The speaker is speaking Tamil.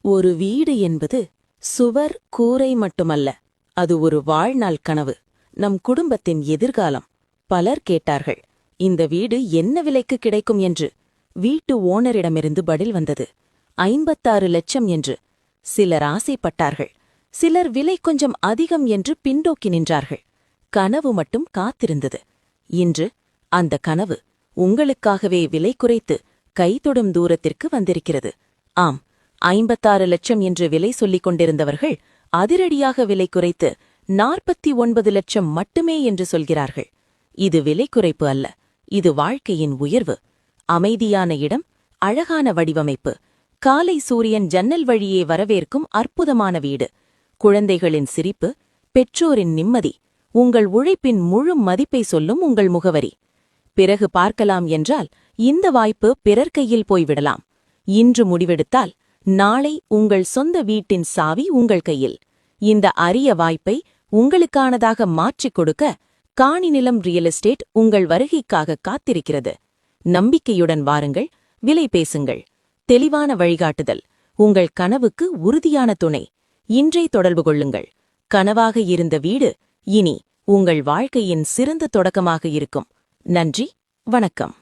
ஒரு வீடு என்பது சுவர் கூரை மட்டுமல்ல, அது ஒரு வாழ்நாள் கனவு, நம் குடும்பத்தின் எதிர்காலம். பலர் கேட்டார்கள், இந்த வீடு என்ன விலைக்கு கிடைக்கும் என்று. வீட்டு ஓனரிடமிருந்து பதில் வந்தது, 56 லட்சம் என்று. சிலர் ஆசைப்பட்டார்கள், சிலர் விலை கொஞ்சம் அதிகம் என்று பின்தோக்கி நின்றார்கள். கனவு மட்டும் காத்திருந்தது. இன்று அந்த கனவு உங்களுக்காகவே விலை குறைத்து கைதொடும் தூரத்திற்கு வந்திருக்கிறது. ஆம், 56 லட்சம் என்று விலை சொல்லிக் கொண்டிருந்தவர்கள் அதிரடியாக விலை குறைத்து 49 லட்சம் மட்டுமே என்று சொல்கிறார்கள். இது விலை குறைப்பு அல்ல, இது வாழ்க்கையின் உயர்வு. அமைதியான இடம், அழகான வடிவமைப்பு, காலை சூரியன் ஜன்னல் வழியே வரவேற்கும் அற்புதமான வீடு, குழந்தைகளின் சிரிப்பு, பெற்றோரின் நிம்மதி, உங்கள் உழைப்பின் முழு மதிப்பை சொல்லும் உங்கள் முகவரி. பிறகு பார்க்கலாம் என்றால் இந்த வாய்ப்பு பிறர் கையில் போய்விடலாம். இன்று முடிவெடுத்தால் நாளை உங்கள் சொந்த வீட்டின் சாவி உங்கள் கையில். இந்த அரிய வாய்ப்பை உங்களுக்கானதாக மாற்றிக் கொடுக்க காணி நிலம் ரியல் எஸ்டேட் உங்கள் வருகைக்காக காத்திருக்கிறது. நம்பிக்கையுடன் வாருங்கள், விலை பேசுங்கள். தெளிவான வழிகாட்டுதல், உங்கள் கனவுக்கு உறுதியான துணை. இன்றே தொடர்பு கொள்ளுங்கள். கனவாக இருந்த வீடு இனி உங்கள் வாழ்க்கையின் சிறந்த தொடக்கமாக இருக்கும். நன்றி, வணக்கம்.